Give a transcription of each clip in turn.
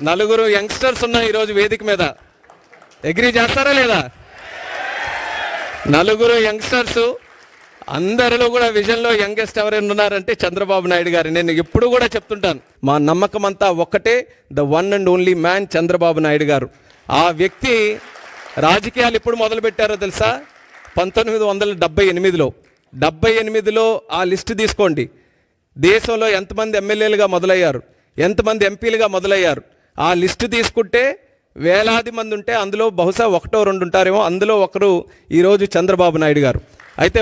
నలుగురు యంగ్స్టర్స్ ఉన్న ఈరోజు వేదిక మీద అగ్రీ చేస్తారా లేదా? నలుగురు యంగ్స్టర్స్, అందరిలో కూడా విజన్లో యంగెస్ట్ ఎవరైనా ఉన్నారంటే చంద్రబాబు నాయుడు గారు. నేను ఎప్పుడు కూడా చెప్తుంటాను, మా నమ్మకం అంతా ఒక్కటే, the one and only man Chandrababu Naidu గారు. ఆ వ్యక్తి రాజకీయాలు ఎప్పుడు మొదలుపెట్టారో తెలుసా? 1978లో. 78లో ఆ లిస్టు తీసుకోండి. దేశంలో ఎంతమంది ఎమ్మెల్యేలుగా మొదలయ్యారు, ఎంతమంది ఎంపీలుగా మొదలయ్యారు, ఆ లిస్టు తీసుకుంటే వేలాది మంది ఉంటే అందులో బహుశా ఒకటో రెండు ఉంటారేమో. అందులో ఒకరు ఈరోజు చంద్రబాబు నాయుడు గారు. అయితే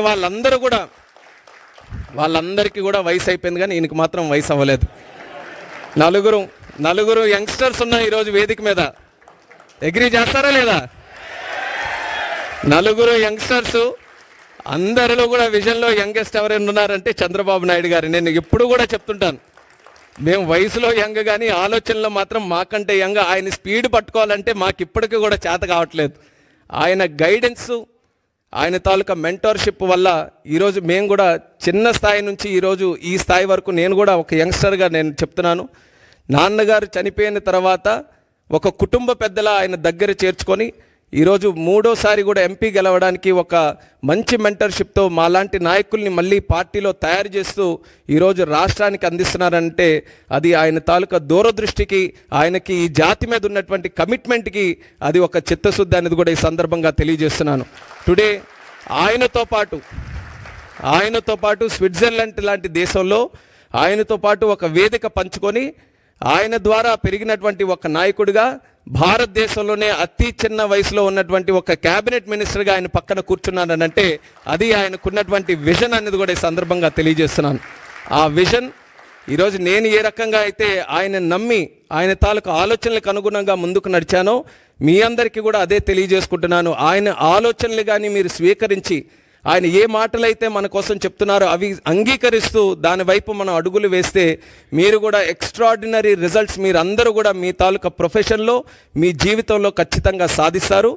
వాళ్ళందరికీ కూడా వయసు అయిపోయింది, కానీ ఈయనకి మాత్రం వయసు అవ్వలేదు. నలుగురు యంగ్స్టర్స్ ఉన్న ఈరోజు వేదిక మీద అగ్రీ చేస్తారా లేదా? నలుగురు యంగ్స్టర్స్, అందరిలో కూడా విజన్లో యంగెస్ట్ ఎవరైనా ఉన్నారంటే చంద్రబాబు నాయుడు గారు. నేను ఎప్పుడు కూడా చెప్తుంటాను, మేము వయసులో యంగ్ కానీ ఆలోచనలో మాత్రం మాకంటే యంగ్. ఆయన స్పీడ్ పట్టుకోవాలంటే మాకు ఇప్పటికీ కూడా చేత కావట్లేదు. ఆయన గైడెన్సు, ఆయన తాలూకా మెంటర్షిప్ వల్ల ఈరోజు మేము కూడా చిన్న స్థాయి నుంచి ఈరోజు ఈ స్థాయి వరకు నేను కూడా ఒక యంగ్స్టర్గా నేను చెప్తున్నాను. నాన్నగారు చనిపోయిన తర్వాత ఒక కుటుంబ పెద్దల ఆయన దగ్గర చేర్చుకొని ఈరోజు మూడోసారి కూడా ఎంపీ గెలవడానికి ఒక మంచి మెంటర్షిప్తో మాలాంటి నాయకుల్ని మళ్ళీ పార్టీలో తయారు చేస్తూ ఈరోజు రాష్ట్రానికి అందిస్తున్నారంటే అది ఆయన తాలూకా దూరదృష్టికి, ఆయనకి ఈ జాతి మీద ఉన్నటువంటి కమిట్మెంట్కి అది ఒక చిత్తశుద్ధి అనేది కూడా ఈ సందర్భంగా తెలియజేస్తున్నాను. టుడే ఆయనతో పాటు స్విట్జర్లాండ్ లాంటి దేశంలో ఆయనతో పాటు ఒక వేదిక పంచుకొని ఆయన ద్వారా పెరిగినటువంటి ఒక నాయకుడిగా భారతదేశంలోనే అతి చిన్న వయసులో ఉన్నటువంటి ఒక క్యాబినెట్ మినిస్టర్గా ఆయన పక్కన కూర్చున్నానంటే అది ఆయనకున్నటువంటి విజన్ అనేది కూడా ఈ సందర్భంగా తెలియజేస్తున్నాను. ఆ విజన్ ఈరోజు నేను ఏ రకంగా అయితే ఆయన నమ్మి ఆయన తాలూకు ఆలోచనలకు అనుగుణంగా ముందుకు నడిచానో మీ అందరికీ కూడా అదే తెలియజేసుకుంటున్నాను. ఆయన ఆలోచనలు కానీ మీరు స్వీకరించి ఆయన ఏ మాటలైతే మన కోసం చెప్తున్నారో అవి అంగీకరిస్తూ దాని వైపు మనం అడుగులు వేస్తే మీరు కూడా ఎక్స్ట్రాడినరీ రిజల్ట్స్ మీరు అందరూ కూడా మీ తాలూకా ప్రొఫెషన్లో మీ జీవితంలో ఖచ్చితంగా సాధిస్తారు.